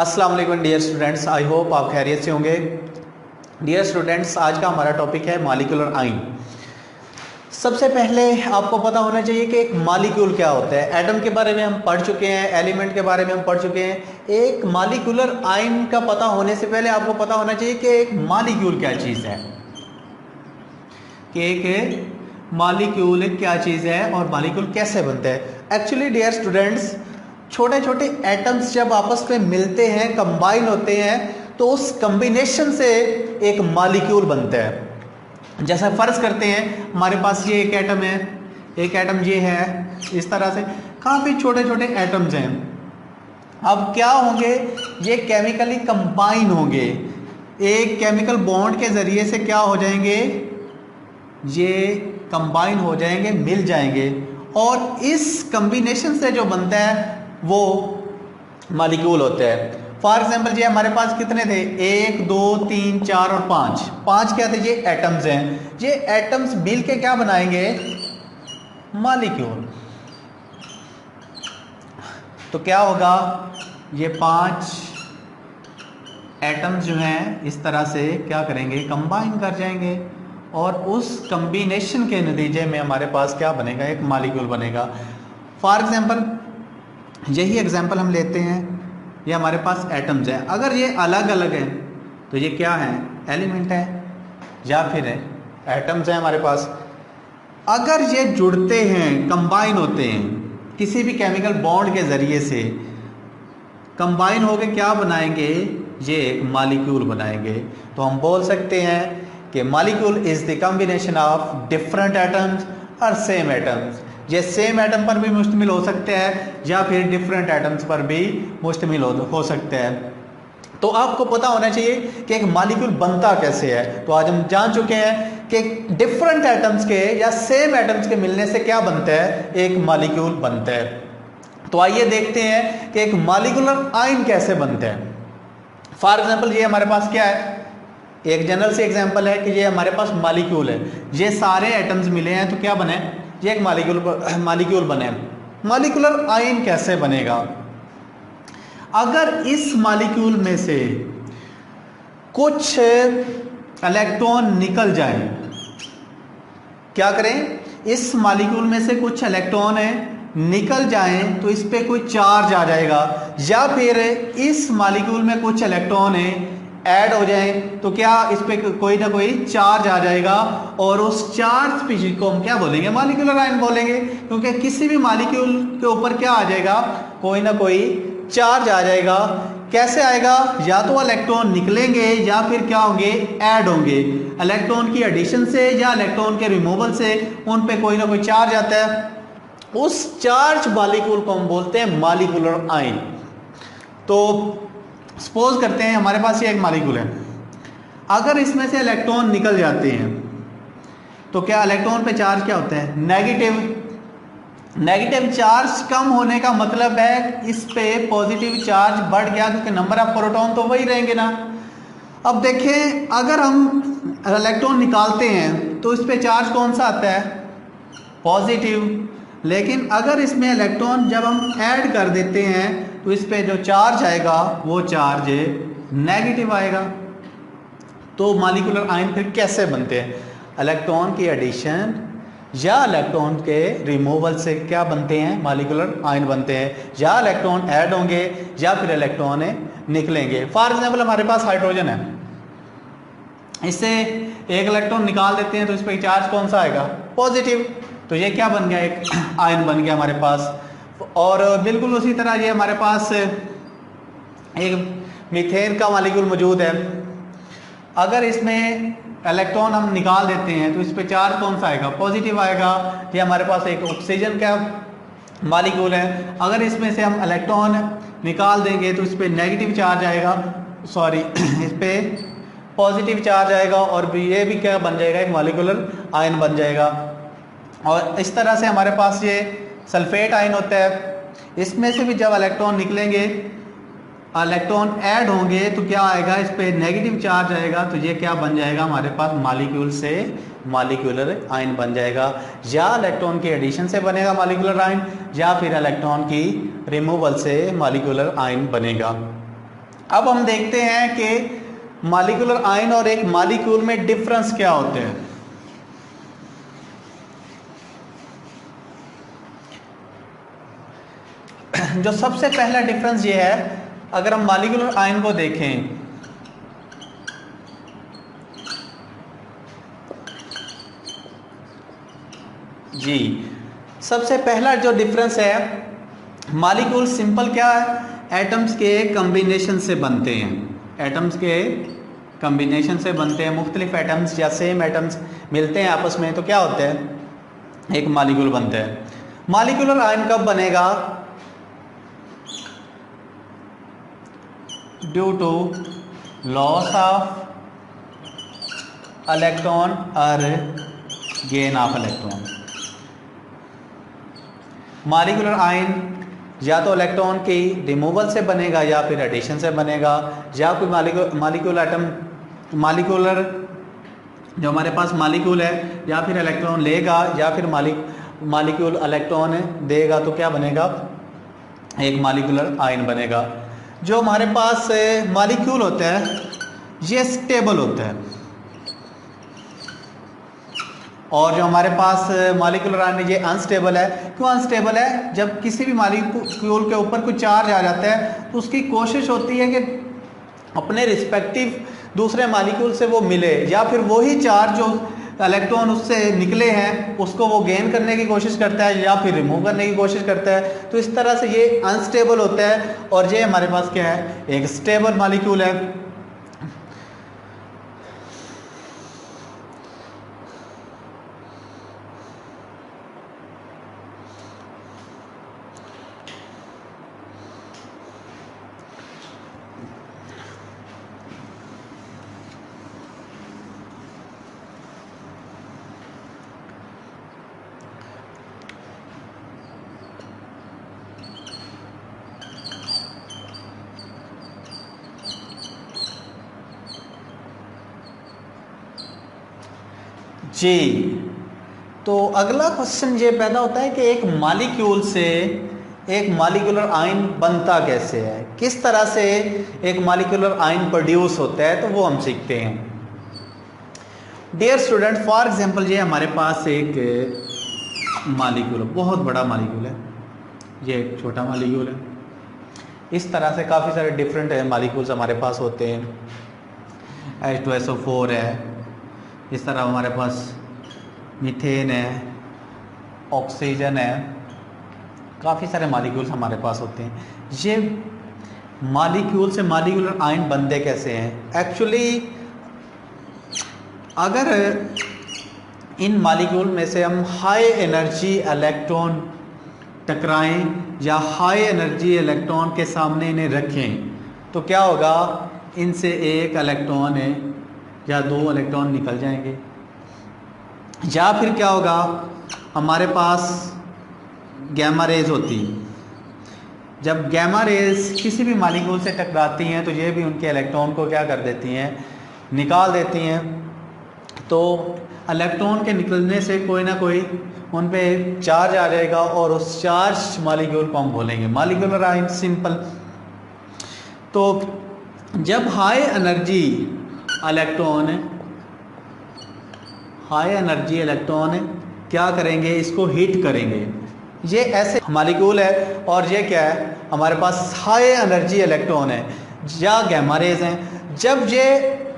अस्सलाम वालेकुम dear students, I hope आप खैरियत से होंगे। डियर स्टूडेंट्स, आज का हमारा टॉपिक है मॉलिक्यूलर आयन। सबसे पहले आपको पता होना चाहिए कि एक मॉलिक्यूल क्या होता है। एटम के बारे में हम पढ़ चुके हैं, एलिमेंट के बारे में हम पढ़ चुके हैं। एक मॉलिक्यूलर आयन का पता होने से पहले आपको पता होना चाहिए कि एक मॉलिक्यूल क्या चीज़ है, कि एक मॉलिक्यूल क्या चीज़ है और मॉलिक्यूल कैसे बनता है। एक्चुअली डियर स्टूडेंट्स, छोटे छोटे एटम्स जब आपस में मिलते हैं, कंबाइन होते हैं, तो उस कम्बिनेशन से एक मॉलिक्यूल बनता है। जैसा फर्ज करते हैं हमारे पास ये एक एटम है, एक एटम ये है, इस तरह से काफ़ी छोटे छोटे एटम्स हैं। अब क्या होंगे, ये केमिकली कंबाइन होंगे, एक केमिकल बॉन्ड के ज़रिए से क्या हो जाएंगे, ये कंबाइन हो जाएंगे, मिल जाएंगे, और इस कम्बिनेशन से जो बनता है वो मॉलिक्यूल होता है। फॉर एग्जाम्पल ये हमारे पास कितने थे, 1 2 3 4 और 5 क्या थे, ये एटम्स हैं। ये एटम्स मिल के क्या बनाएंगे, मॉलिक्यूल। तो क्या होगा, ये 5 एटम्स जो हैं इस तरह से क्या करेंगे, कंबाइन कर जाएंगे, और उस कम्बिनेशन के नतीजे में हमारे पास क्या बनेगा, एक मॉलिक्यूल बनेगा। फॉर एग्जाम्पल यही एग्जाम्पल हम लेते हैं, ये हमारे पास एटम्स हैं। अगर ये अलग अलग हैं तो ये क्या है, एलिमेंट है या फिर है एटम्स हैं हमारे पास। अगर ये जुड़ते हैं, कंबाइन होते हैं, किसी भी केमिकल बॉन्ड के ज़रिए से कंबाइन होकर क्या बनाएंगे, ये एक मॉलिक्यूल बनाएंगे। तो हम बोल सकते हैं कि molecule is the combination of different atoms और सेम एटम्स। ये सेम एटम पर भी मुश्तमिल हो सकते हैं या फिर डिफरेंट एटम्स पर भी मुश्तमिल हो सकते हैं। तो आपको पता होना चाहिए कि एक मॉलिक्यूल बनता कैसे है। तो आज हम जान चुके हैं कि डिफरेंट एटम्स के या सेम एटम्स के मिलने से क्या बनता है, एक मॉलिक्यूल बनता है। तो आइए देखते हैं कि एक मॉलिक्यूलर आयन कैसे बनता है। फॉर एग्जाम्पल ये हमारे पास क्या है, एक जनरल से एग्जाम्पल है कि ये हमारे पास मॉलिक्यूल है, ये सारे एटम्स मिले हैं तो क्या बने, ये एक मॉलिक्यूल बने। मॉलिक्यूलर आयन कैसे बनेगा, अगर इस मॉलिक्यूल में से कुछ इलेक्ट्रॉन निकल जाए, क्या करें, इस मॉलिक्यूल में से कुछ इलेक्ट्रॉन है निकल जाएं तो इस पे कोई चार्ज आ जाएगा, या फिर इस मॉलिक्यूल में कुछ इलेक्ट्रॉन है ऐड हो जाए तो क्या इस पे कोई ना कोई चार्ज आ जाएगा, और उस चार्ज स्पीशीज को हम क्या बोलेंगे, मॉलिक्यूलर आयन बोलेंगे। क्योंकि किसी भी मॉलिक्यूल के ऊपर क्या आ जाएगा, कोई ना कोई चार्ज आ जाएगा। कैसे आएगा, या तो इलेक्ट्रॉन निकलेंगे या फिर क्या होंगे, ऐड होंगे। इलेक्ट्रॉन की एडिशन से या इलेक्ट्रॉन के रिमूवल से उन पे कोई ना कोई चार्ज आता है, उस चार्ज मॉलिक्यूल को हम बोलते हैं मॉलिक्यूलर आयन। तो सपोज करते हैं हमारे पास ये एक मॉलिक्यूल है, अगर इसमें से इलेक्ट्रॉन निकल जाते हैं तो क्या इलेक्ट्रॉन पे चार्ज क्या होता है, नेगेटिव। नेगेटिव चार्ज कम होने का मतलब है इस पे पॉजिटिव चार्ज बढ़ गया, क्योंकि नंबर ऑफ प्रोटॉन तो वही रहेंगे ना। अब देखें, अगर हम इलेक्ट्रॉन निकालते हैं तो इस पे चार्ज कौन सा आता है, पॉजिटिव। लेकिन अगर इसमें इलेक्ट्रॉन जब हम ऐड कर देते हैं तो इस पे जो चार्ज आएगा वो चार्ज नेगेटिव आएगा। तो मॉलिक्यूलर आयन फिर कैसे बनते हैं, इलेक्ट्रॉन की एडिशन या इलेक्ट्रॉन के रिमूवल से क्या बनते हैं, मॉलिक्यूलर आयन बनते हैं। या इलेक्ट्रॉन ऐड होंगे या फिर इलेक्ट्रॉन निकलेंगे। फॉर एग्जाम्पल हमारे पास हाइड्रोजन है, इससे एक इलेक्ट्रॉन निकाल देते हैं तो इस पर चार्ज कौन सा आएगा, पॉजिटिव। तो ये क्या बन गया, एक आयन बन गया हमारे पास। और बिल्कुल उसी तरह ये हमारे पास एक मीथेन का मॉलिक्यूल मौजूद है, अगर इसमें इलेक्ट्रॉन हम निकाल देते हैं तो इस पे चार्ज कौन सा आएगा, पॉजिटिव आएगा। ये हमारे पास एक ऑक्सीजन का मॉलिक्यूल है, अगर इसमें से हम इलेक्ट्रॉन निकाल देंगे तो इस पे नेगेटिव चार्ज आएगा, सॉरी इस पे पॉजिटिव चार्ज आएगा, और ये भी क्या बन जाएगा, एक मॉलिक्यूलर आयन बन जाएगा। और इस तरह से हमारे पास ये सल्फेट आयन होता है, इसमें से भी जब इलेक्ट्रॉन निकलेंगे, इलेक्ट्रॉन ऐड होंगे तो क्या आएगा, इस पे नेगेटिव चार्ज आएगा, तो ये क्या बन जाएगा हमारे पास, मॉलिक्यूल से मॉलिक्यूलर आयन बन जाएगा। या इलेक्ट्रॉन की एडिशन से बनेगा मॉलिक्यूलर आयन, या फिर इलेक्ट्रॉन की रिमूवल से मॉलिक्यूलर आयन बनेगा। अब हम देखते हैं कि मॉलिक्यूलर आयन और एक मॉलिक्यूल में डिफरेंस क्या होते हैं। जो सबसे पहला डिफरेंस ये है, अगर हम मॉलिक्यूलर आयन को देखें, जी सबसे पहला जो डिफरेंस है, मॉलिक्यूल सिंपल क्या है, एटम्स के कॉम्बिनेशन से बनते हैं। एटम्स के कॉम्बिनेशन से बनते हैं। मुख्तलिफ एटम्स या सेम एटम्स मिलते हैं आपस में तो क्या होता है, एक मॉलिक्यूल बनता है। मॉलिक्यूलर आयन कब बनेगा, due to loss of electron और gain of electron. Molecular ion या तो इलेक्ट्रॉन की रिमूवल से बनेगा या फिर एडिशन से बनेगा, या कोई मॉलिक्यूलर जो हमारे पास मॉलिक्यूल है या फिर इलेक्ट्रॉन लेगा या फिर मॉलिक्यूल इलेक्ट्रॉन देगा तो क्या बनेगा, एक मॉलिक्यूलर आयन बनेगा। जो हमारे पास मॉलिक्यूल होता है ये स्टेबल होता है, और जो हमारे पास मॉलिक्यूलर आयन ये अनस्टेबल है। क्यों अनस्टेबल है, जब किसी भी मॉलिक्यूल के ऊपर कोई चार्ज आ जाता है तो उसकी कोशिश होती है कि अपने रिस्पेक्टिव दूसरे मॉलिक्यूल से वो मिले, या फिर वही चार्ज जो इलेक्ट्रॉन उससे निकले हैं उसको वो गेन करने की कोशिश करता है या फिर रिमूव करने की कोशिश करता है। तो इस तरह से ये अनस्टेबल होता है, और ये हमारे पास क्या है, एक स्टेबल मॉलिक्यूल है। जी, तो अगला क्वेश्चन ये पैदा होता है कि एक मॉलिक्यूल से एक मॉलिक्यूलर आयन बनता कैसे है, किस तरह से एक मॉलिक्यूलर आयन प्रोड्यूस होता है, तो वो हम सीखते हैं। डियर स्टूडेंट, फॉर एग्जांपल ये हमारे पास एक मॉलिक्यूल, बहुत बड़ा मॉलिक्यूल है, ये एक छोटा मॉलिक्यूल है। इस तरह से काफ़ी सारे डिफरेंट मॉलिक्यूल्स हमारे पास होते हैं। H2SO4 है, इस तरह हमारे पास मीथेन है, ऑक्सीजन है, काफ़ी सारे मॉलिक्यूल्स हमारे पास होते हैं। ये मॉलिक्यूल से मॉलिक्यूलर आयन बनते कैसे हैं? एक्चुअली अगर इन मॉलिक्यूल में से हम हाई एनर्जी इलेक्ट्रॉन टकराएं या हाई एनर्जी इलेक्ट्रॉन के सामने इन्हें रखें तो क्या होगा, इनसे एक इलेक्ट्रॉन है या दो इलेक्ट्रॉन निकल जाएंगे, या फिर क्या होगा, हमारे पास गैमा रेज होती है। जब गैमा रेज किसी भी मॉलिक्यूल से टकराती हैं तो ये भी उनके इलेक्ट्रॉन को क्या कर देती हैं, निकाल देती हैं। तो इलेक्ट्रॉन के निकलने से कोई ना कोई उन पे चार्ज आ जाएगा और उस चार्ज मॉलिक्यूल को हम बोलेंगे मॉलिक्यूलर आयन, सिंपल। तो जब हाई एनर्जी इलेक्ट्रॉन क्या करेंगे, इसको हीट करेंगे। ये ऐसे मॉलिक्यूल है और ये क्या है, हमारे पास हाई एनर्जी इलेक्ट्रॉन है या गैमा रेज हैं। जब ये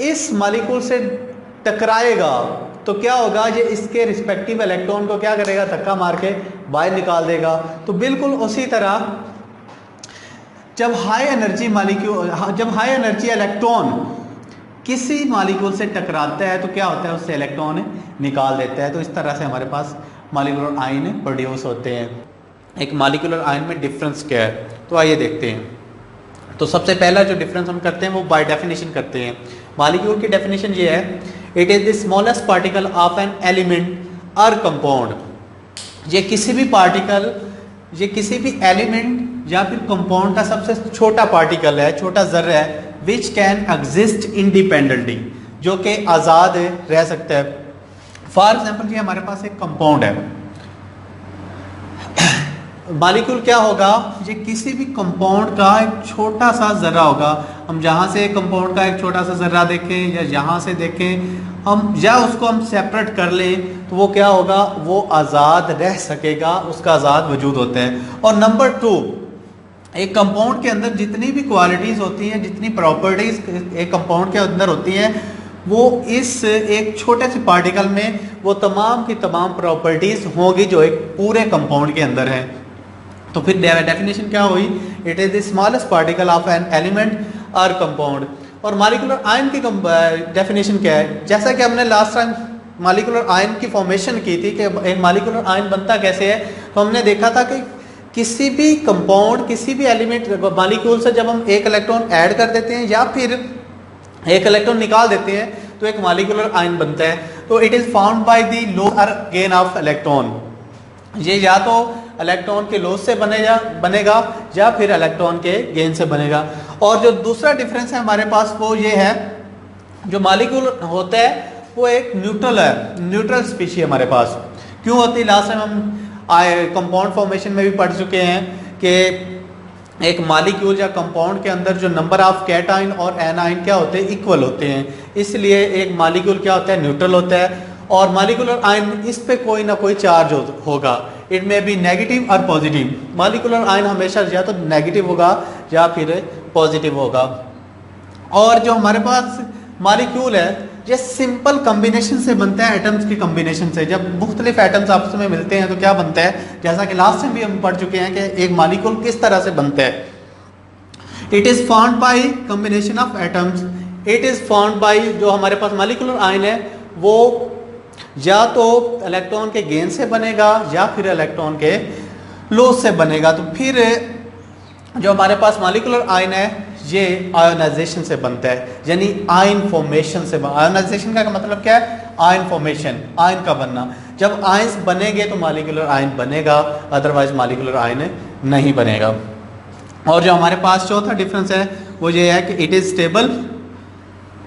इस मॉलिक्यूल से टकराएगा तो क्या होगा, ये इसके रिस्पेक्टिव इलेक्ट्रॉन को क्या करेगा, धक्का मार के बाहर निकाल देगा। तो बिल्कुल उसी तरह जब हाई एनर्जी इलेक्ट्रॉन किसी मॉलिक्यूल से टकराता है तो क्या होता है, उससे इलेक्ट्रॉन निकाल देता है। तो इस तरह से हमारे पास मॉलिक्यूलर आयन प्रोड्यूस होते हैं। एक मॉलिक्यूलर आयन में डिफरेंस क्या है, तो आइए देखते हैं। तो सबसे पहला जो डिफरेंस हम करते हैं वो बाय डेफिनेशन करते हैं। मॉलिक्यूल की डेफिनेशन ये है, it is the smallest particle of an element और कंपाउंड। ये किसी भी एलिमेंट या फिर कंपाउंड का सबसे छोटा पार्टिकल है, छोटा ज़र्रा है, विच कैन एग्जिस्ट इंडिपेंडेंटली, जो कि आज़ाद रह सकता है। फॉर एग्जाम्पल ये हमारे पास एक कंपाउंड है, मॉलिक्यूल क्या होगा, ये किसी भी कंपाउंड का एक छोटा सा जर्रा होगा। हम जहाँ से कंपाउंड का एक छोटा सा जर्रा देखें या यहाँ से देखें, हम या उसको हम सेपरेट कर लें तो वो क्या होगा, वो आज़ाद रह सकेगा, उसका आज़ाद वजूद होता है। और नंबर 2, एक कंपाउंड के अंदर जितनी भी क्वालिटीज़ होती हैं, जितनी प्रॉपर्टीज़ एक कंपाउंड के अंदर होती हैं, वो इस एक छोटे से पार्टिकल में वो तमाम की तमाम प्रॉपर्टीज़ होंगी जो एक पूरे कंपाउंड के अंदर है। तो फिर डेफिनेशन क्या हुई, it is the smallest particle of an element और कंपाउंड। और मॉलिक्यूलर आयन की डेफिनेशन क्या है, जैसा कि हमने लास्ट टाइम मॉलिक्यूलर आयन की फॉर्मेशन की थी कि एक मॉलिक्यूलर आयन बनता कैसे है, तो हमने देखा था कि किसी भी कंपाउंड, किसी भी एलिमेंट मॉलिक्यूल से जब हम एक इलेक्ट्रॉन ऐड कर देते हैं या फिर एक इलेक्ट्रॉन निकाल देते हैं तो एक मॉलिक्यूलर आयन बनता है। तो it is found by the lower gain of electron, ये या तो इलेक्ट्रॉन के लॉस से बनेगा या फिर इलेक्ट्रॉन के गेन से बनेगा। और जो दूसरा डिफरेंस है हमारे पास वो ये है, जो मॉलिक्यूल होता है वो एक न्यूट्रल है, न्यूट्रल स्पीशी हमारे पास क्यों होती है। लास्ट टाइम हम कंपाउंड फॉर्मेशन में भी पढ़ चुके हैं कि एक मॉलिक्यूल या कंपाउंड के अंदर जो नंबर ऑफ कैटाइन और एनाइन क्या होते हैं, इक्वल होते हैं, इसलिए एक मॉलिक्यूल क्या होता है, न्यूट्रल होता है। और मॉलिक्यूलर आयन, इस पे कोई ना कोई चार्ज होगा, इट मे बी नेगेटिव और पॉजिटिव। मॉलिक्यूलर आयन हमेशा या तो नेगेटिव होगा या फिर पॉजिटिव होगा। और जो हमारे पास मॉलिक्यूल है ये सिंपल कम्बिनेशन से बनता है, एटम्स की कम्बिनेशन से। जब मुख्तलिफ एटम्स आपस में मिलते हैं तो क्या बनता है, जैसा कि लास्ट टाइम भी हम पढ़ चुके हैं कि एक मॉलिक्यूल किस तरह से बनता है। It is formed by combination of atoms, it is formed by, जो हमारे पास मॉलिक्यूलर आयन है वो या तो इलेक्ट्रॉन के गेन से बनेगा या फिर इलेक्ट्रॉन के लॉस से बनेगा। तो फिर जो हमारे पास मॉलिक्यूलर आयन है ये आयोनाइजेशन से बनता है, यानी आयन फॉर्मेशन से। आयोनाइजेशन का मतलब क्या है, आयन फॉर्मेशन, आयन का बनना। जब आयंस बनेंगे तो मॉलिक्यूलर आयन बनेगा, अदरवाइज मॉलिक्यूलर आयन नहीं बनेगा। और जो हमारे पास चौथा डिफरेंस है वो ये है कि इट इज़ स्टेबल।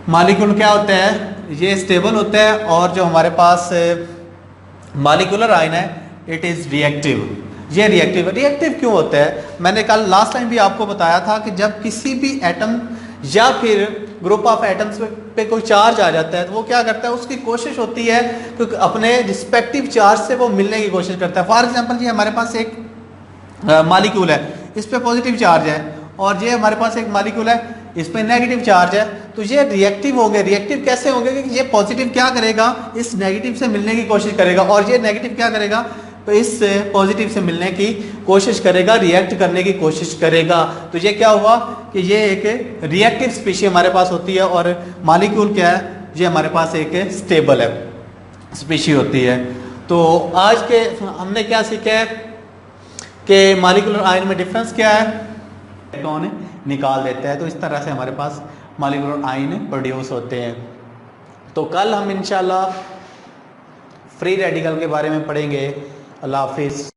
मॉलिक्यूल क्या होता है, ये स्टेबल होता है। और जो हमारे पास मॉलिक्यूलर आयन है इट इज़ रिएक्टिव, ये रिएक्टिव। रिएक्टिव क्यों होता है, मैंने कल लास्ट टाइम भी आपको बताया था कि जब किसी भी एटम या फिर ग्रुप ऑफ एटम्स पे कोई चार्ज आ जाता है तो वो क्या करता है, उसकी कोशिश होती है कि अपने रिस्पेक्टिव चार्ज से वो मिलने की कोशिश करता है। फॉर एग्जांपल ये हमारे पास एक मॉलिक्यूल है, इस पे पॉजिटिव चार्ज है, और ये हमारे पास एक मॉलिक्यूल है, इस पे नेगेटिव चार्ज है। तो ये रिएक्टिव होंगे। रिएक्टिव कैसे होंगे कि ये पॉजिटिव क्या करेगा, इस नेगेटिव से मिलने की कोशिश करेगा, और ये नेगेटिव क्या करेगा, तो इस पॉजिटिव से मिलने की कोशिश करेगा, रिएक्ट करने की कोशिश करेगा। तो ये क्या हुआ कि ये एक रिएक्टिव स्पीशी हमारे पास होती है। और मॉलिक्यूल क्या है, ये हमारे पास एक स्टेबल है स्पीशी होती है। तो आज के हमने क्या सीखा है कि मॉलिक्यूलर आयन में डिफरेंस क्या है, इलेक्ट्रॉन निकाल देता है। तो इस तरह से हमारे पास मॉलिक्यूलर आयन प्रोड्यूस होते हैं। तो कल हम इंशाल्लाह फ्री रेडिकल के बारे में पढ़ेंगे। अल्लाह हाफिज़।